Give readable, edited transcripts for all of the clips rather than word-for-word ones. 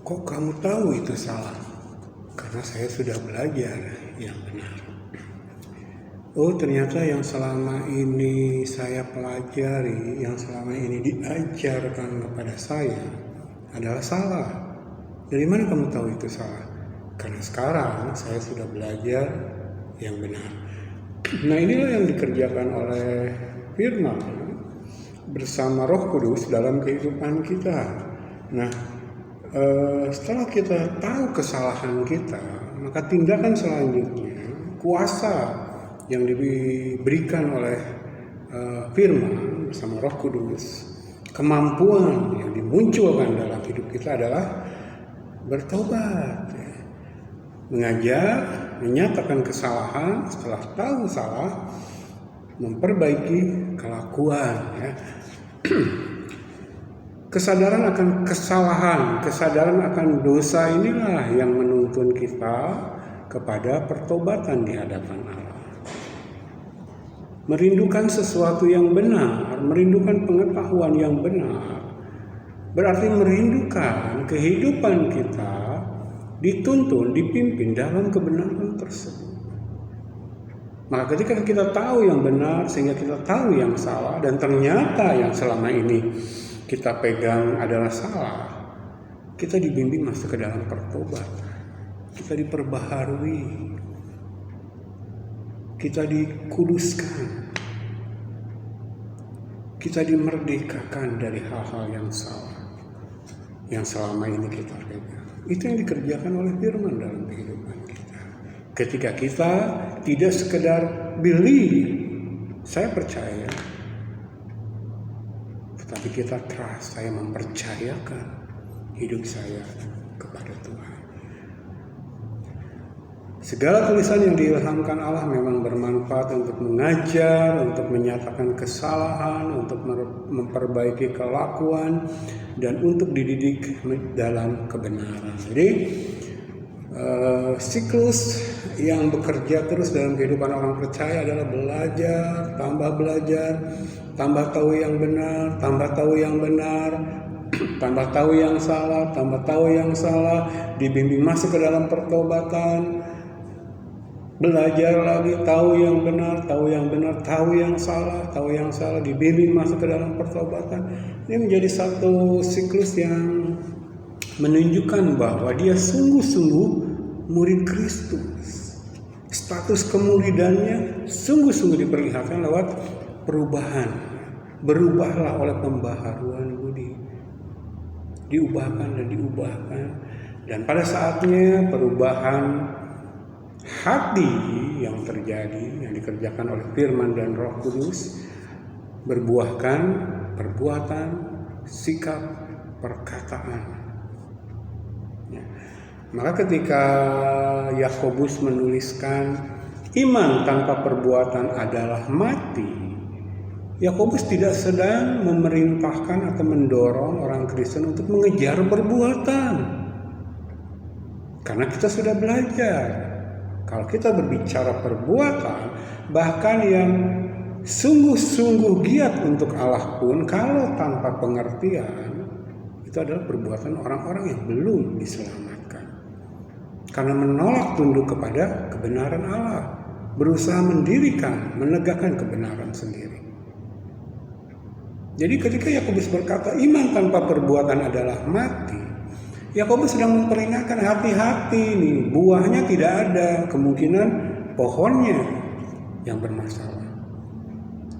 Kok kamu tahu itu salah? Karena saya sudah belajar yang benar. Oh, ternyata yang selama ini saya pelajari, yang selama ini diajarkan kepada saya adalah salah. Dari mana kamu tahu itu salah? Karena sekarang saya sudah belajar yang benar. Nah, inilah yang dikerjakan oleh Firman bersama Roh Kudus dalam kehidupan kita. Nah, setelah kita tahu kesalahan kita, maka tindakan selanjutnya, kuasa yang diberikan oleh Firman bersama Roh Kudus, kemampuan yang dimunculkan dalam hidup kita adalah bertobat, mengajar, menyatakan kesalahan, setelah tahu salah, memperbaiki kelakuan. Kesadaran akan kesalahan, kesadaran akan dosa inilah yang menuntun kita kepada pertobatan di hadapan Allah. Merindukan sesuatu yang benar, merindukan pengetahuan yang benar, berarti merindukan kehidupan kita dituntun, dipimpin dalam kebenaran tersebut. Maka ketika kita tahu yang benar, sehingga kita tahu yang salah, dan ternyata yang selama ini kita pegang adalah salah, kita dibimbing masuk ke dalam pertobatan. Kita diperbaharui, kita dikuduskan, kita dimerdekakan dari hal-hal yang salah yang selama ini kita pegang. Itu yang dikerjakan oleh Firman dalam kehidupan kita. Ketika kita tidak sekedar believe, saya percaya, tapi kita trust, saya mempercayakan hidup saya kepada Tuhan. Segala tulisan yang diilhamkan Allah memang bermanfaat untuk mengajar, untuk menyatakan kesalahan, untuk memperbaiki kelakuan, dan untuk dididik dalam kebenaran. Jadi siklus yang bekerja terus dalam kehidupan orang percaya adalah belajar, tambah tahu yang benar, tambah tahu yang benar, tambah tahu yang salah, tambah tahu yang salah, dibimbing masuk ke dalam pertobatan, belajar lagi, tahu yang benar, tahu yang benar, tahu yang salah, dibimbing masuk ke dalam pertobatan. Ini menjadi satu siklus yang menunjukkan bahwa dia sungguh-sungguh murid Kristus. Status kemuridannya sungguh-sungguh diperlihatkan lewat perubahan. Berubahlah oleh pembaharuan budi. Diubahkan dan diubahkan. Dan pada saatnya perubahan hati yang terjadi, yang dikerjakan oleh Firman dan Roh Kudus, berbuahkan perbuatan, sikap, perkataan. Maka ketika Yakobus menuliskan iman tanpa perbuatan adalah mati, Yakobus tidak sedang memerintahkan atau mendorong orang Kristen untuk mengejar perbuatan. Karena kita sudah belajar, kalau kita berbicara perbuatan, bahkan yang sungguh-sungguh giat untuk Allah pun, kalau tanpa pengertian, itu adalah perbuatan orang-orang yang belum diselamatkan. Karena menolak tunduk kepada kebenaran Allah, berusaha mendirikan, menegakkan kebenaran sendiri. Jadi ketika Yakobus berkata iman tanpa perbuatan adalah mati, Yakobus sedang memperingatkan, hati-hati nih, buahnya tidak ada, kemungkinan pohonnya yang bermasalah.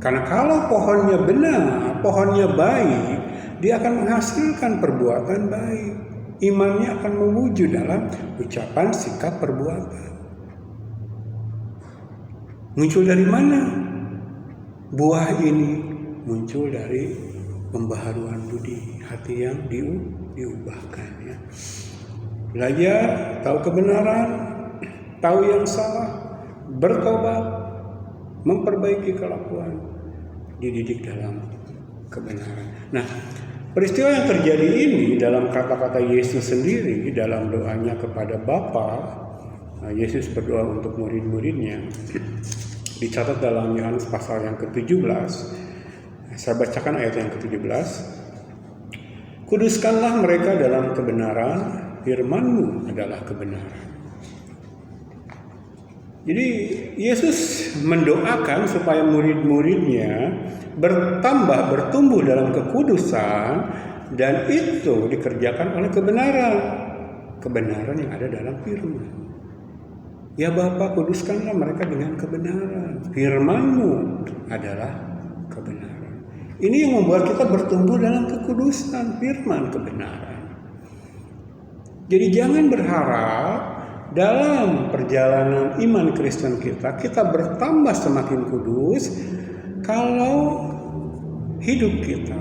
Karena kalau pohonnya benar, pohonnya baik, dia akan menghasilkan perbuatan baik. Imannya akan mewujud dalam ucapan, sikap, perbuatan. Muncul dari mana? Buah ini muncul dari pembaharuan budi, hati yang diubahkan. Ya. Belajar, tahu kebenaran, tahu yang salah, bertobat, memperbaiki kelakuan, dididik dalam kebenaran. Nah, peristiwa yang terjadi ini dalam kata-kata Yesus sendiri dalam doanya kepada Bapa, Yesus berdoa untuk murid-muridnya, dicatat dalam Yohanes pasal yang ke-17. Saya bacakan ayat yang ke-17. Kuduskanlah mereka dalam kebenaran, firman-Mu adalah kebenaran. Jadi Yesus mendoakan supaya murid-muridnya bertumbuh dalam kekudusan, dan itu dikerjakan oleh kebenaran yang ada dalam firman. Ya Bapa, kuduskanlah mereka dengan kebenaran. Firman-Mu adalah kebenaran. Ini yang membuat kita bertumbuh dalam kekudusan, firman kebenaran. Jadi jangan berharap dalam perjalanan iman Kristen kita bertambah semakin kudus kalau hidup kita,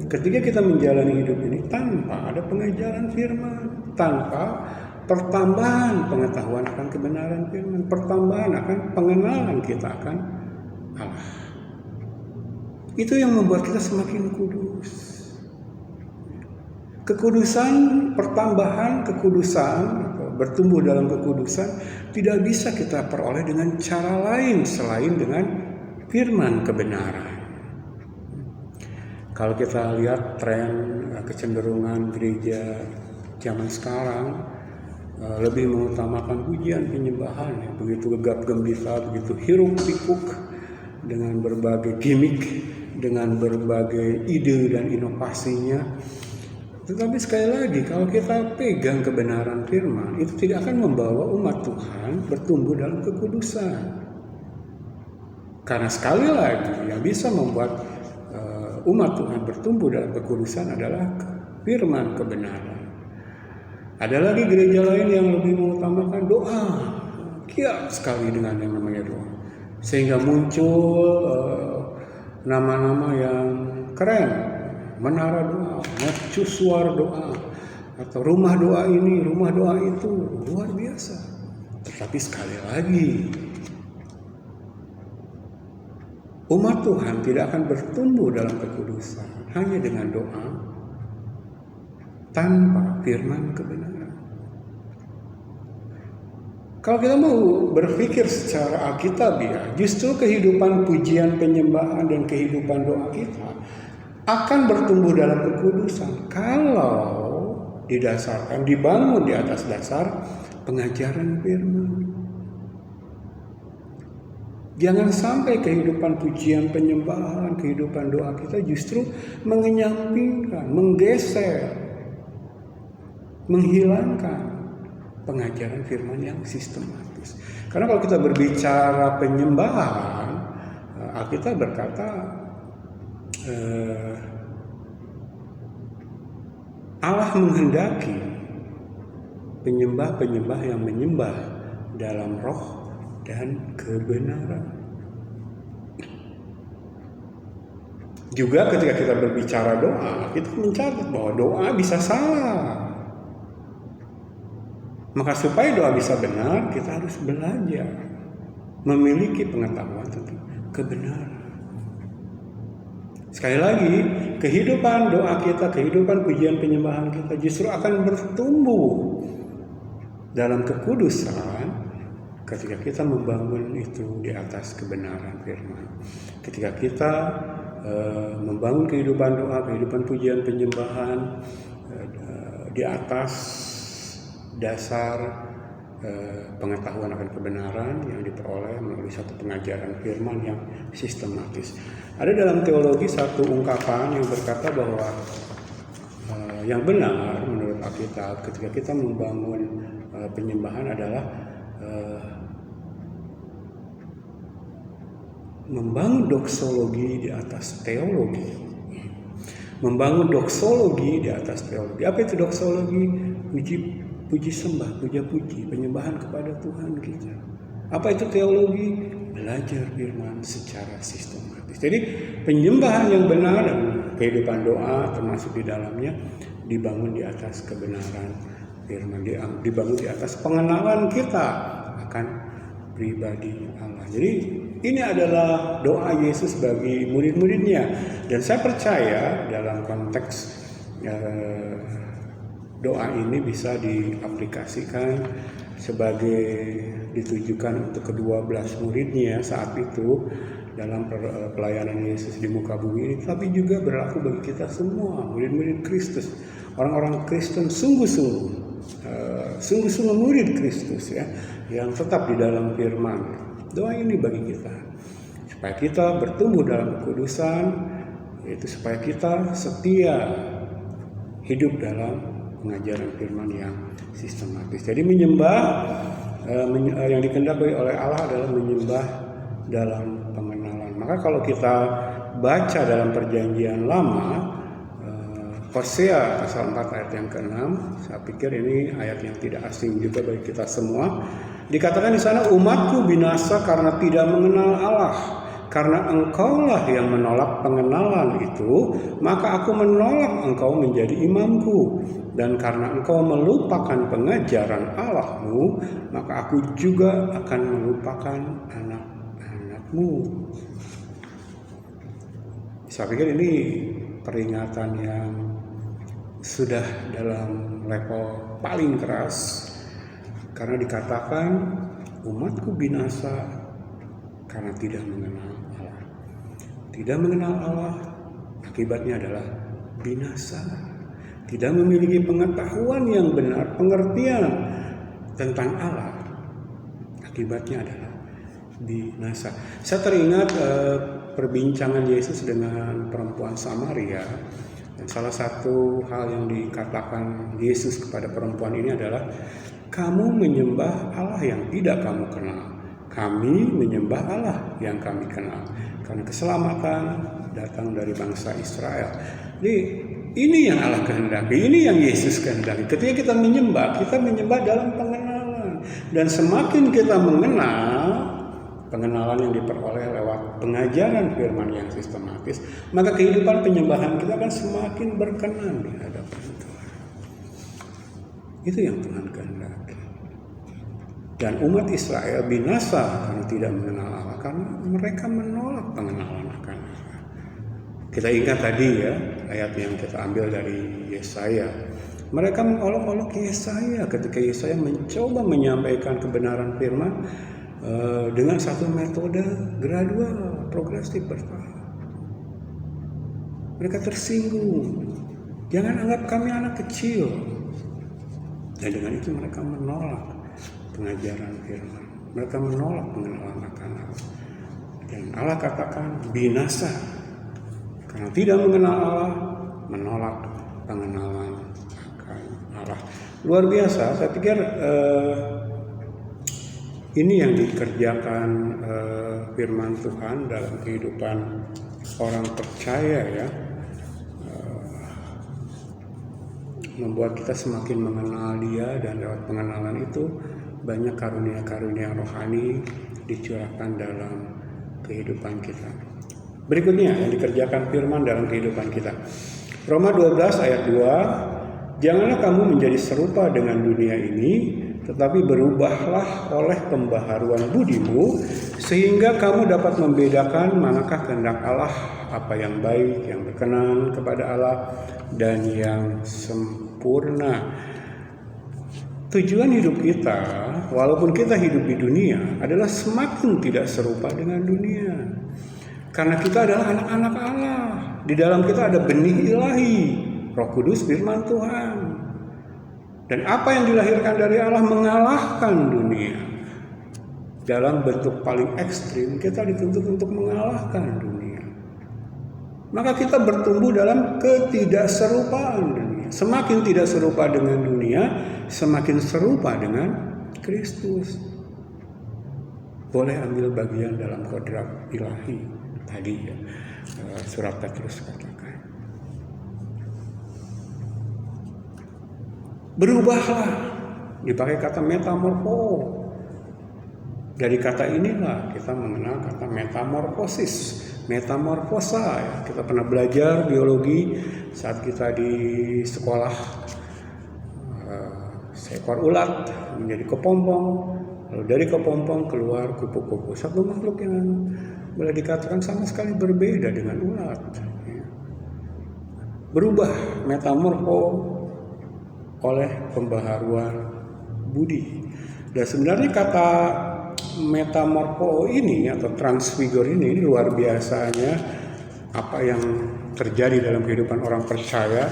ketika kita menjalani hidup ini tanpa ada pengajaran firman, tanpa pertambahan pengetahuan akan kebenaran firman, pertambahan akan pengenalan kita akan Allah. Itu yang membuat kita semakin kudus. Kekudusan, pertambahan kekudusan, bertumbuh dalam kekudusan tidak bisa kita peroleh dengan cara lain selain dengan firman kebenaran. Kalau kita lihat tren kecenderungan gereja zaman sekarang lebih mengutamakan pujian penyembahan, ya, begitu gegap gembira, begitu hiruk pikuk dengan berbagai gimmick, dengan berbagai ide dan inovasinya. Tetapi sekali lagi, kalau kita pegang kebenaran firman, itu tidak akan membawa umat Tuhan bertumbuh dalam kekudusan. Karena sekali lagi, yang bisa membuat umat Tuhan bertumbuh dalam kekudusan adalah firman kebenaran. Ada lagi gereja lain yang lebih mengutamakan doa, giat sekali dengan yang namanya doa, sehingga muncul nama-nama yang keren. Menara doa, mercusuar doa, atau rumah doa ini, rumah doa itu, luar biasa. Tetapi sekali lagi, umat Tuhan tidak akan bertumbuh dalam kekudusan hanya dengan doa tanpa firman kebenaran. Kalau kita mau berpikir secara alkitabiah, justru kehidupan pujian, penyembahan, dan kehidupan doa kita akan bertumbuh dalam kekudusan kalau didasarkan, dibangun di atas dasar pengajaran firman. Jangan sampai kehidupan pujian, penyembahan, kehidupan doa kita justru mengenyampingkan, menggeser, menghilangkan pengajaran firman yang sistematis. Karena kalau kita berbicara penyembahan, Alkitab berkata Allah menghendaki penyembah-penyembah yang menyembah dalam roh dan kebenaran. Juga ketika kita berbicara doa, kita mencatat bahwa doa bisa salah. Maka supaya doa bisa benar, kita harus belajar memiliki pengetahuan tentang kebenaran. Sekali lagi, kehidupan doa kita, kehidupan pujian penyembahan kita justru akan bertumbuh dalam kekudusan ketika kita membangun itu di atas kebenaran firman. Ketika kita membangun kehidupan doa, kehidupan pujian penyembahan di atas dasar pengetahuan akan kebenaran yang diperoleh melalui satu pengajaran firman yang sistematis. Ada dalam teologi satu ungkapan yang berkata bahwa yang benar menurut Alkitab ketika kita membangun penyembahan adalah membangun doksologi di atas teologi. Membangun doksologi di atas teologi. Apa itu doksologi? Puji sembah, puja-puji, penyembahan kepada Tuhan kita. Apa itu teologi? Belajar firman secara sistematis. Jadi penyembahan yang benar dan kehidupan doa termasuk di dalamnya dibangun di atas kebenaran firman, dibangun di atas pengenalan kita akan pribadi Allah. Jadi ini adalah doa Yesus bagi murid-muridnya, dan saya percaya dalam konteks doa ini bisa diaplikasikan sebagai ditujukan untuk ke-12 muridnya saat itu dalam pelayanan Yesus di muka bumi ini, tapi juga berlaku bagi kita semua murid-murid Kristus orang-orang Kristen sungguh-sungguh murid Kristus ya, yang tetap di dalam firman. Doa ini bagi kita supaya kita bertumbuh dalam kekudusan, yaitu supaya kita setia hidup dalam pengajaran firman yang sistematis. Jadi menyembah yang dikehendaki oleh Allah adalah menyembah dalam pengenalan. Maka kalau kita baca dalam perjanjian lama, Hosea pasal 4 ayat yang ke-6, saya pikir ini ayat yang tidak asing juga bagi kita semua. Dikatakan di sana, umatku binasa karena tidak mengenal Allah. Karena engkaulah yang menolak pengenalan itu, maka aku menolak engkau menjadi imamku. Dan karena engkau melupakan pengajaran Allahmu, maka aku juga akan melupakan anak-anakmu. Saya pikir ini peringatan yang sudah dalam level paling keras, karena dikatakan umatku binasa karena tidak mengenal Allah. Tidak mengenal Allah akibatnya adalah binasa. Tidak memiliki pengetahuan yang benar, pengertian tentang Allah, akibatnya adalah binasa. Saya teringat perbincangan Yesus dengan perempuan Samaria, dan salah satu hal yang dikatakan Yesus kepada perempuan ini adalah, kamu menyembah Allah yang tidak kamu kenal, kami menyembah Allah yang kami kenal, karena keselamatan datang dari bangsa Israel. Jadi ini yang Allah kehendaki, ini yang Yesus kehendaki. Ketika kita menyembah dalam pengenalan, dan semakin kita mengenal, pengenalan yang diperoleh lewat pengajaran firman yang sistematis, maka kehidupan penyembahan kita akan semakin berkenan di hadapan Tuhan. Itu yang Tuhan kehendaki. Dan umat Israel binasa karena tidak mengenal Allah, karena mereka menolak pengenalan akan Allah. Kita ingat tadi ya, ayat yang kita ambil dari Yesaya. Mereka mengolok-olok Yesaya ketika Yesaya mencoba menyampaikan kebenaran firman dengan satu metode gradual, progresif, bertahap. Mereka tersinggung. Jangan anggap kami anak kecil. Dan dengan itu mereka menolak pengajaran firman. Mereka menolak pengenalan akan Allah. Dan Allah katakan binasa karena tidak mengenal Allah, menolak pengenalan akan Allah. Luar biasa. Saya pikir ini yang dikerjakan firman Tuhan dalam kehidupan orang percaya ya, membuat kita semakin mengenal Dia, dan lewat pengenalan itu banyak karunia-karunia rohani dicurahkan dalam kehidupan kita. Berikutnya yang dikerjakan firman dalam kehidupan kita. Roma 12 ayat 2, janganlah kamu menjadi serupa dengan dunia ini, tetapi berubahlah oleh pembaharuan budimu, sehingga kamu dapat membedakan manakah kehendak Allah, apa yang baik, yang berkenan kepada Allah, dan yang sempurna. Tujuan hidup kita, walaupun kita hidup di dunia, adalah semakin tidak serupa dengan dunia. Karena kita adalah anak-anak Allah. Di dalam kita ada benih ilahi, Roh Kudus, firman Tuhan. Dan apa yang dilahirkan dari Allah mengalahkan dunia. Dalam bentuk paling ekstrim, kita dituntut untuk mengalahkan dunia. Maka kita bertumbuh dalam ketidakserupaan dunia. Semakin tidak serupa dengan dunia, semakin serupa dengan Kristus. Boleh ambil bagian dalam kodrat ilahi tadi ya, surat Petrus katakan. Berubahlah, dipakai kata metamorfo. Dari kata inilah kita mengenal kata metamorfosis, metamorfosa. Ya. Kita pernah belajar biologi saat kita di sekolah, seekor ulat menjadi kepompong, lalu dari kepompong keluar kupu-kupu. Satu makhluk yang boleh dikatakan sama sekali berbeda dengan ulat. Ya. Berubah, metamorfo, oleh pembaharuan budi. Dan sebenarnya kata metamorfo ini atau transfigure ini luar biasanya apa yang terjadi dalam kehidupan orang percaya.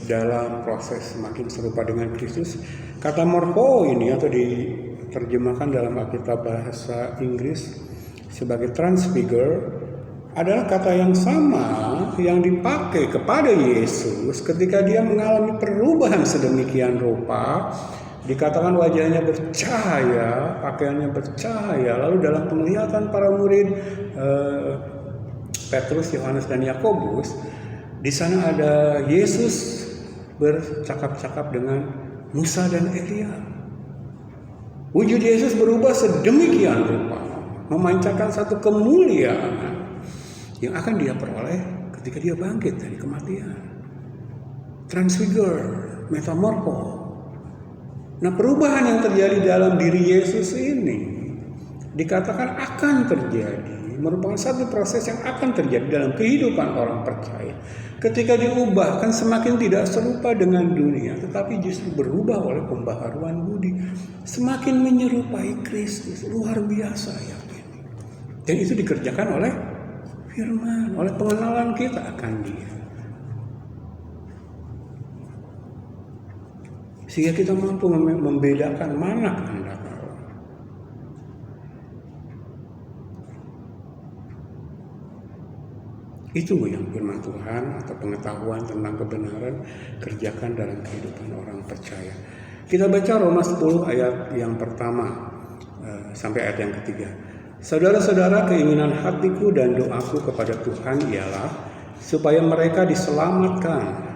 dalam proses semakin serupa dengan Kristus. Kata morpho ini atau diterjemahkan dalam Alkitab bahasa Inggris sebagai transfigure adalah kata yang sama yang dipakai kepada Yesus ketika dia mengalami perubahan sedemikian rupa. Dikatakan wajahnya bercahaya, pakaiannya bercahaya. Lalu dalam penglihatan para murid Petrus, Yohanes, dan Yakobus, di sana ada Yesus bercakap-cakap dengan Musa dan Elia. Wujud Yesus berubah sedemikian rupa, memancarkan satu kemuliaan yang akan dia peroleh ketika dia bangkit dari kematian. Transfigure, metamorpho. Nah, perubahan yang terjadi dalam diri Yesus ini dikatakan akan terjadi, merupakan satu proses yang akan terjadi dalam kehidupan orang percaya. Ketika diubah, kan semakin tidak serupa dengan dunia, tetapi justru berubah oleh pembaharuan budi, semakin menyerupai Kristus. Luar biasa ya. Dan itu dikerjakan oleh firman, oleh pengenalan kita akan Dia. Sehingga kita mampu membedakan mana kehendak Allah. Itu yang firman Tuhan atau pengetahuan tentang kebenaran kerjakan dalam kehidupan orang percaya. Kita baca Roma 10 ayat yang pertama sampai ayat yang ketiga. Saudara-saudara, keinginan hatiku dan doaku kepada Tuhan ialah supaya mereka diselamatkan.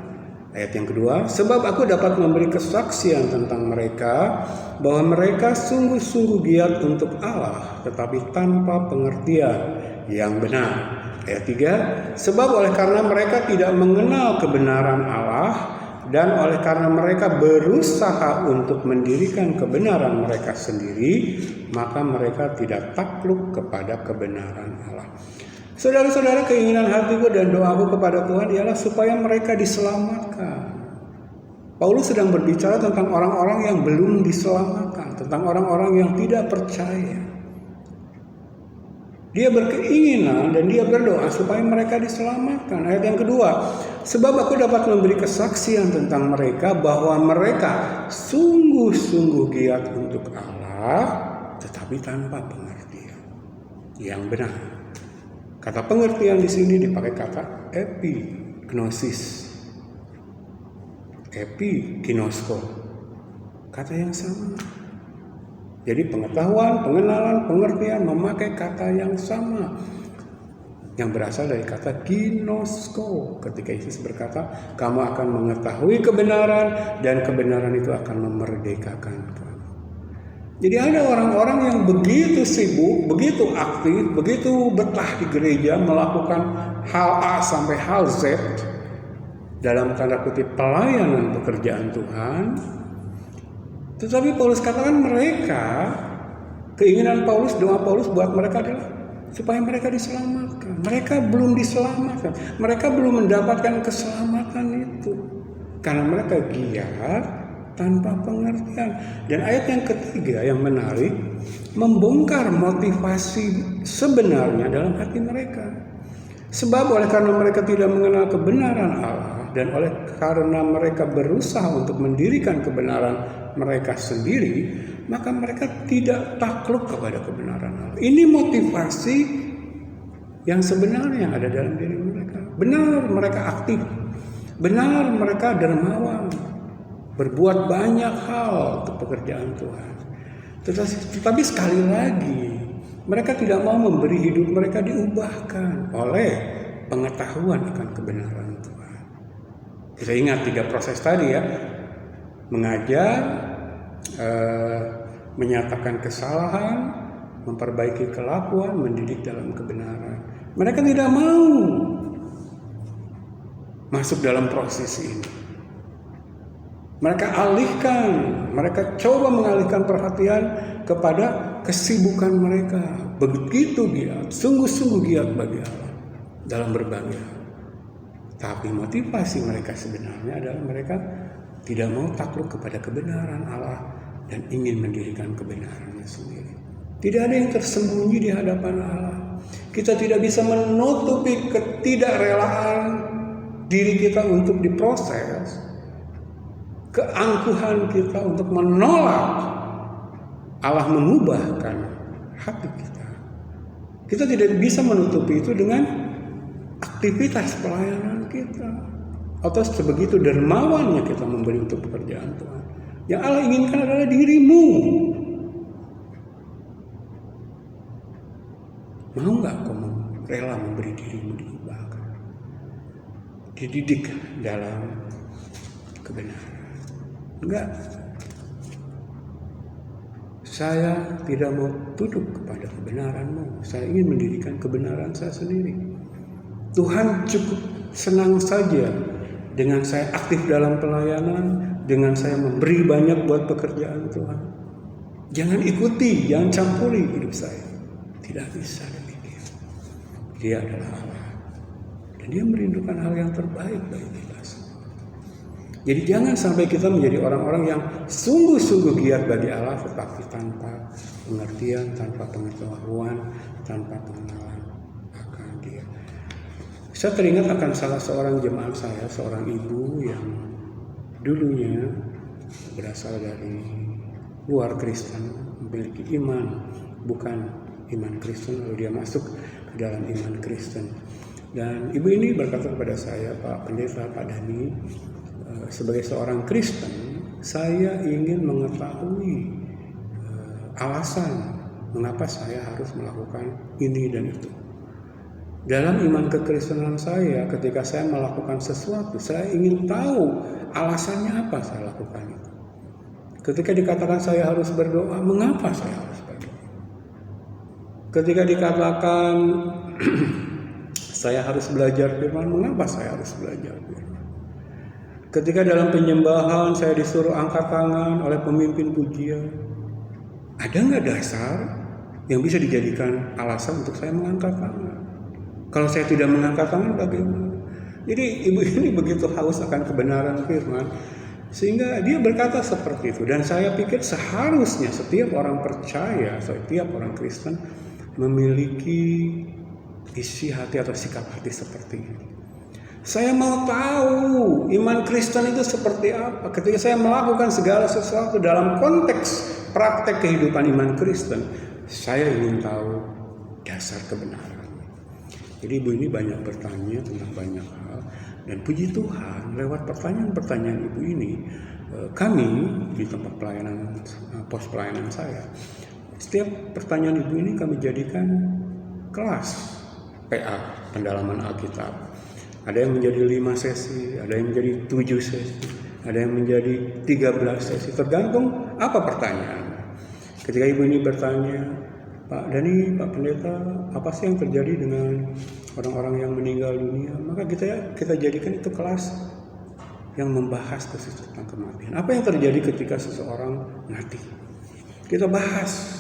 Ayat yang kedua, sebab aku dapat memberi kesaksian tentang mereka bahwa mereka sungguh-sungguh giat untuk Allah, tetapi tanpa pengertian yang benar. Ayat 3, sebab oleh karena mereka tidak mengenal kebenaran Allah dan oleh karena mereka berusaha untuk mendirikan kebenaran mereka sendiri, maka mereka tidak takluk kepada kebenaran Allah. Saudara-saudara, keinginan hatiku dan doaku kepada Tuhan ialah supaya mereka diselamatkan. Paulus sedang berbicara tentang orang-orang yang belum diselamatkan, tentang orang-orang yang tidak percaya. Dia berkeinginan dan dia berdoa supaya mereka diselamatkan. Ayat yang kedua, sebab aku dapat memberi kesaksian tentang mereka bahwa mereka sungguh-sungguh giat untuk Allah, tetapi tanpa pengertian yang benar. Kata pengertian di sini dipakai kata epignosis, epiginosko, kata yang sama. Jadi pengetahuan, pengenalan, pengertian memakai kata yang sama yang berasal dari kata ginosko. Ketika Yesus berkata, kamu akan mengetahui kebenaran dan kebenaran itu akan memerdekakan kamu. Jadi ada orang-orang yang begitu sibuk, begitu aktif, begitu betah di gereja melakukan hal A sampai hal Z dalam tanda kutip pelayanan pekerjaan Tuhan. Tetapi Paulus katakan mereka, keinginan Paulus, doa Paulus buat mereka adalah supaya mereka diselamatkan. Mereka belum diselamatkan, mereka belum mendapatkan keselamatan itu karena mereka giat tanpa pengertian. Dan ayat yang ketiga yang menarik membongkar motivasi sebenarnya dalam hati mereka. Sebab oleh karena mereka tidak mengenal kebenaran Allah dan oleh karena mereka berusaha untuk mendirikan kebenaran mereka sendiri, maka mereka tidak takluk kepada kebenaran Allah. Ini motivasi yang sebenarnya yang ada dalam diri mereka. Benar mereka aktif, benar mereka dermawan, berbuat banyak hal untuk pekerjaan Tuhan. Tetapi sekali lagi, mereka tidak mau memberi hidup mereka diubahkan oleh pengetahuan akan kebenaran Tuhan. Kita ingat 3 proses tadi ya. Mengajar, menyatakan kesalahan, memperbaiki kelakuan, mendidik dalam kebenaran. Mereka tidak mau masuk dalam proses ini. Mereka alihkan, mereka coba mengalihkan perhatian kepada kesibukan mereka. Begitu giat, sungguh-sungguh giat bagi Allah dalam berbagai hal. Tapi motivasi mereka sebenarnya adalah mereka tidak mau takluk kepada kebenaran Allah dan ingin mendirikan kebenarannya sendiri. Tidak ada yang tersembunyi di hadapan Allah. Kita tidak bisa menutupi ketidakrelaan diri kita untuk diproses, keangkuhan kita untuk menolak Allah mengubahkan hati kita. Kita tidak bisa menutupi itu dengan aktivitas pelayanan kita, atau sebegitu dermawannya kita memberi untuk pekerjaan Tuhan. Yang Allah inginkan adalah dirimu. Mau nggak kau rela memberi dirimu diubahkan, dididik dalam kebenaran? Enggak. Saya tidak mau tunduk kepada kebenaranmu. Saya ingin mendirikan kebenaran saya sendiri. Tuhan cukup senang saja dengan saya aktif dalam pelayanan, dengan saya memberi banyak buat pekerjaan Tuhan. Jangan ikuti, jangan campuri hidup saya. Tidak bisa demikian. Dia adalah Allah. Dan Dia merindukan hal yang terbaik bagi kita semua. Jadi jangan sampai kita menjadi orang-orang yang sungguh-sungguh giat bagi Allah, tetapi tanpa pengertian, tanpa pengetahuan, tanpa pengenalan akan Dia. Saya teringat akan salah seorang jemaat saya, seorang ibu yang dulunya berasal dari luar Kristen, memiliki iman bukan iman Kristen, lalu dia masuk ke dalam iman Kristen. Dan ibu ini berkata kepada saya, Pak Pendeta, Pak Dhani, sebagai seorang Kristen, saya ingin mengetahui alasan mengapa saya harus melakukan ini dan itu. Dalam iman kekristenan saya, ketika saya melakukan sesuatu, saya ingin tahu alasannya apa saya lakukan itu. Ketika dikatakan saya harus berdoa, mengapa saya harus berdoa? Ketika dikatakan saya harus belajar firman, mengapa saya harus belajar firman? Ketika dalam penyembahan saya disuruh angkat tangan oleh pemimpin pujian, ada nggak dasar yang bisa dijadikan alasan untuk saya mengangkat tangan? Kalau saya tidak mengangkat tangan, bagaimana? Jadi ibu ini begitu haus akan kebenaran firman, sehingga dia berkata seperti itu. Dan saya pikir seharusnya setiap orang percaya, setiap orang Kristen memiliki isi hati atau sikap hati seperti ini. Saya mau tahu iman Kristen itu seperti apa. Ketika saya melakukan segala sesuatu dalam konteks praktek kehidupan iman Kristen, saya ingin tahu dasar kebenaran. Jadi ibu ini banyak bertanya tentang banyak hal. Dan puji Tuhan, lewat pertanyaan-pertanyaan ibu ini, kami di tempat pelayanan, pos pelayanan saya, setiap pertanyaan ibu ini kami jadikan kelas PA, pendalaman Alkitab. Ada yang menjadi 5 sesi, ada yang menjadi 7 sesi, ada yang menjadi 13 sesi, tergantung apa pertanyaan. Ketika ibu ini bertanya, Pak Dhani, Pak Pendeta, apa sih yang terjadi dengan orang-orang yang meninggal dunia? Maka kita jadikan itu kelas yang membahas khusus tentang kematian. Apa yang terjadi ketika seseorang mati? Kita bahas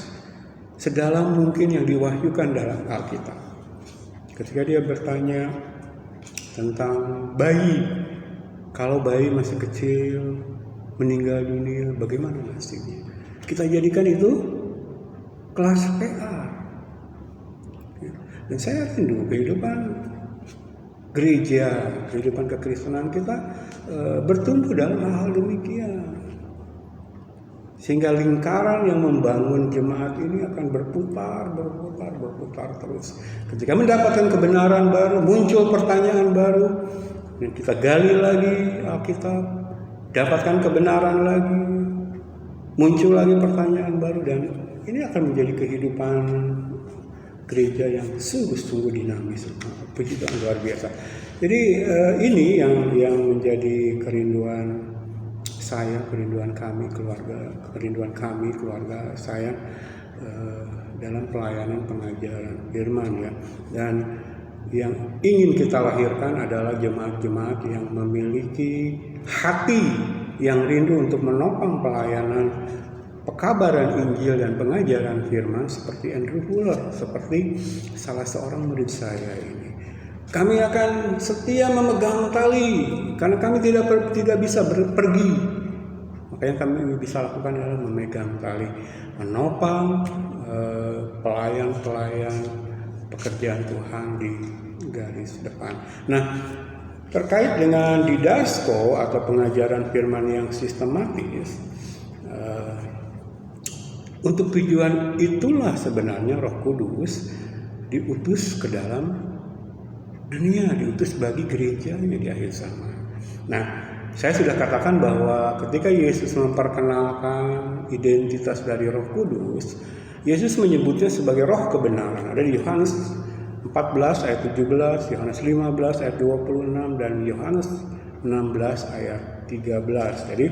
sedalam mungkin yang diwahyukan dalam Alkitab. Ketika dia bertanya tentang bayi, kalau bayi masih kecil meninggal dunia, bagaimana nasibnya? Kita jadikan itu kelas PA. Dan saya rindu kehidupan gereja, kehidupan kekristenan kita bertumbuh dalam hal demikian. Sehingga lingkaran yang membangun jemaat ini akan berputar terus. Ketika mendapatkan kebenaran baru, muncul pertanyaan baru, dan kita gali lagi Alkitab, dapatkan kebenaran lagi, muncul lagi pertanyaan baru, dan ini akan menjadi kehidupan gereja yang sungguh-sungguh dinamis. Puji Tuhan, luar biasa. Jadi ini yang menjadi kerinduan saya, kerinduan kami keluarga saya dalam pelayanan pengajaran firman ya. Dan yang ingin kita lahirkan adalah jemaat-jemaat yang memiliki hati yang rindu untuk menopang pelayanan pekabaran Injil dan pengajaran firman seperti Andrew Fuller, seperti salah seorang murid saya ini. Kami akan setia memegang tali karena kami tidak bisa pergi. Maka yang kami bisa lakukan adalah memegang tali, menopang pelayan-pelayan pekerjaan Tuhan di garis depan. Nah, Terkait dengan didasko atau pengajaran firman yang sistematis, untuk tujuan itulah sebenarnya Roh Kudus diutus ke dalam dunia, diutus bagi gerejanya di akhir zaman. Nah, saya sudah katakan bahwa ketika Yesus memperkenalkan identitas dari Roh Kudus, Yesus menyebutnya sebagai Roh kebenaran. Ada di Yohanes 14 ayat 17, Yohanes 15 ayat 26, dan Yohanes 16 ayat 13. Jadi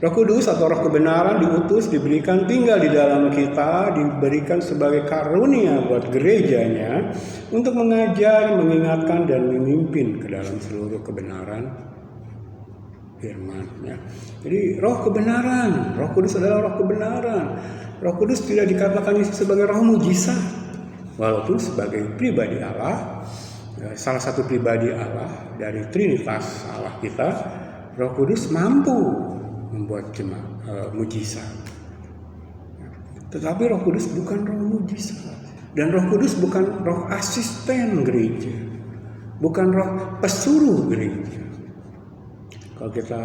Roh Kudus atau Roh kebenaran diutus, diberikan tinggal di dalam kita, diberikan sebagai karunia buat gerejanya untuk mengajar, mengingatkan, dan memimpin ke dalam seluruh kebenaran firman. Jadi Roh kebenaran, Roh Kudus adalah Roh kebenaran. Roh Kudus tidak dikatakan sebagai Roh mujizat, walaupun sebagai pribadi Allah, salah satu pribadi Allah dari Trinitas Allah kita, Roh Kudus mampu membuat mujizat. Tetapi Roh Kudus bukan Roh mujizat, dan Roh Kudus bukan Roh asisten gereja, bukan Roh pesuruh gereja. Kalau kita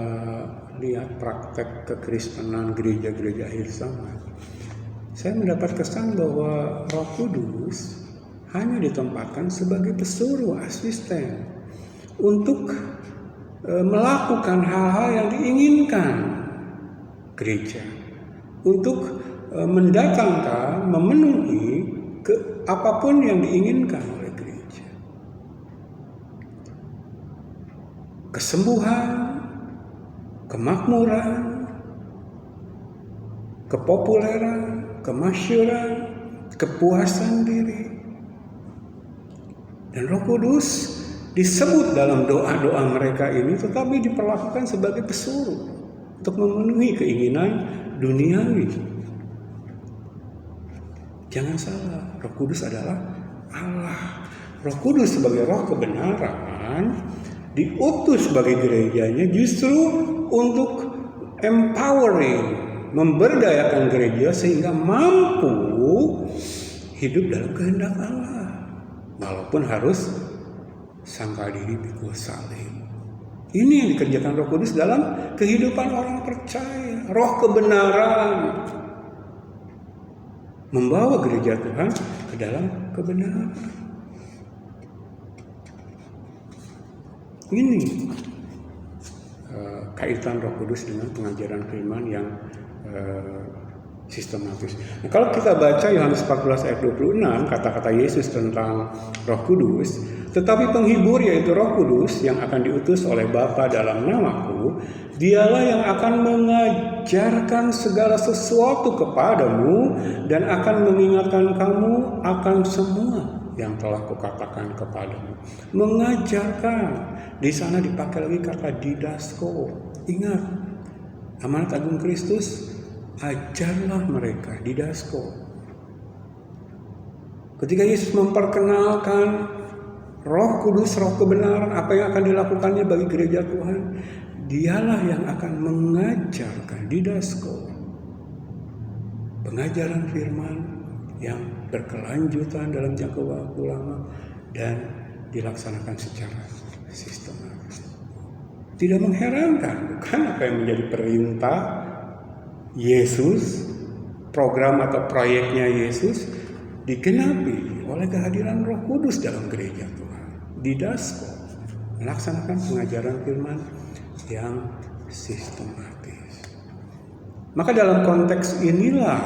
lihat praktek kekristenan gereja-gereja akhir zaman, saya mendapat kesan bahwa Roh Kudus hanya ditempatkan sebagai pesuruh, asisten untuk melakukan hal-hal yang diinginkan gereja, untuk mendatangkan, memenuhi apapun yang diinginkan oleh gereja. Kesembuhan, kemakmuran, kepopuleran, kemasyhuran, kepuasan diri. Dan Roh Kudus disebut dalam doa-doa mereka ini, tetapi diperlakukan sebagai pesuruh untuk memenuhi keinginan duniawi. Jangan salah, Roh Kudus adalah Allah. Roh Kudus sebagai Roh kebenaran diutus bagi gerejanya justru untuk empowering, memberdayakan gereja sehingga mampu hidup dalam kehendak Allah, walaupun harus sangkal diri pikul salib. Ini yang dikerjakan Roh Kudus dalam kehidupan orang percaya. Roh kebenaran membawa gereja Tuhan ke dalam kebenaran. Ini kaitan Roh Kudus dengan pengajaran firman yang sistematis. Nah, kalau kita baca Yohanes 14 ayat 26, kata-kata Yesus tentang Roh Kudus, tetapi penghibur yaitu Roh Kudus yang akan diutus oleh Bapa dalam namaku, dialah yang akan mengajarkan segala sesuatu kepadamu dan akan mengingatkan kamu akan semua yang telah kukatakan kepadamu. Mengajarkan, di sana dipakai lagi kata didasko. Ingat, amanat agung Kristus, ajarlah mereka, didasko. Ketika Yesus memperkenalkan Roh Kudus, Roh kebenaran, apa yang akan dilakukannya bagi gereja Tuhan, dialah yang akan mengajarkan, didasko, pengajaran firman yang berkelanjutan dalam jangka waktu lama dan dilaksanakan secara sistematis. Tidak mengherankan, bukan apa yang menjadi perintah Yesus, program atau proyeknya Yesus digenapi oleh kehadiran Roh Kudus dalam gereja Tuhan. Didasko, melaksanakan pengajaran firman yang sistematis. Maka dalam konteks inilah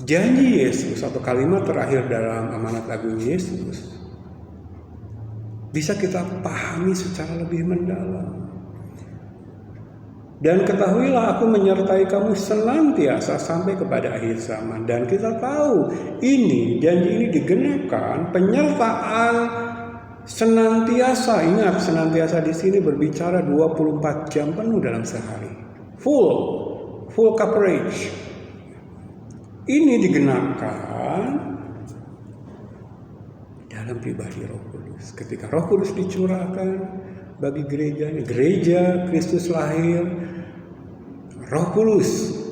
janji Yesus atau kalimat terakhir dalam amanat agung Yesus bisa kita pahami secara lebih mendalam. Dan ketahuilah aku menyertai kamu senantiasa sampai kepada akhir zaman. Dan kita tahu ini, janji ini digenapkan, penyertaan senantiasa. Ingat, senantiasa di sini berbicara 24 jam penuh dalam sehari. Full coverage. Ini digenapkan dalam pribadi Roh Kudus. Ketika Roh Kudus dicurahkan bagi gerejanya, gereja Kristus lahir, Roh Kudus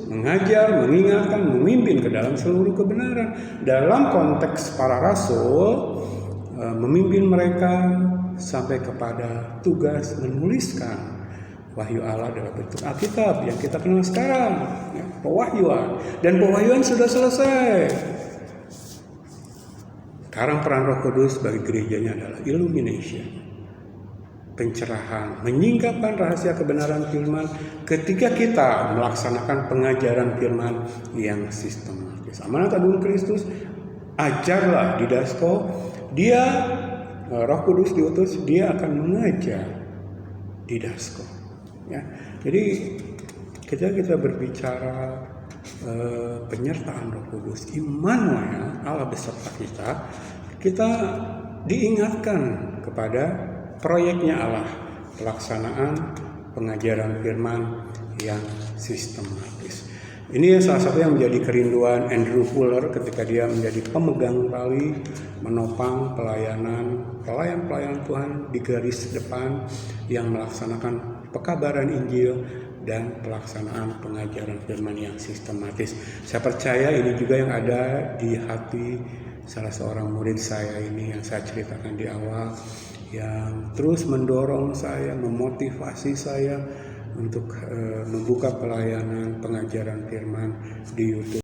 mengajar, mengingatkan, memimpin ke dalam seluruh kebenaran. Dalam konteks para rasul, memimpin mereka sampai kepada tugas menuliskan wahyu Allah dalam bentuk Alkitab yang kita kenal sekarang, ya, pewahyuan. Dan pewahyuan sudah selesai. Sekarang peran Roh Kudus bagi gerejanya adalah illumination, pencerahan, menyingkapkan rahasia kebenaran firman ketika kita melaksanakan pengajaran firman yang sistematis. Amanat Agung Kristus, ajarlah di Dasko. Dia, Roh Kudus diutus, dia akan mengajar di Dasko. Ya, jadi kita berbicara penyertaan Roh Kudus, Immanuel, Allah beserta kita diingatkan kepada proyeknya Allah, pelaksanaan pengajaran firman yang sistematis. Ini salah satu yang menjadi kerinduan Andrew Fuller ketika dia menjadi pemegang tali menopang pelayan Tuhan di garis depan yang melaksanakan pekabaran Injil dan pelaksanaan pengajaran firman yang sistematis. Saya percaya ini juga yang ada di hati salah seorang murid saya ini yang saya ceritakan di awal, yang terus mendorong saya, memotivasi saya untuk membuka pelayanan pengajaran firman di YouTube.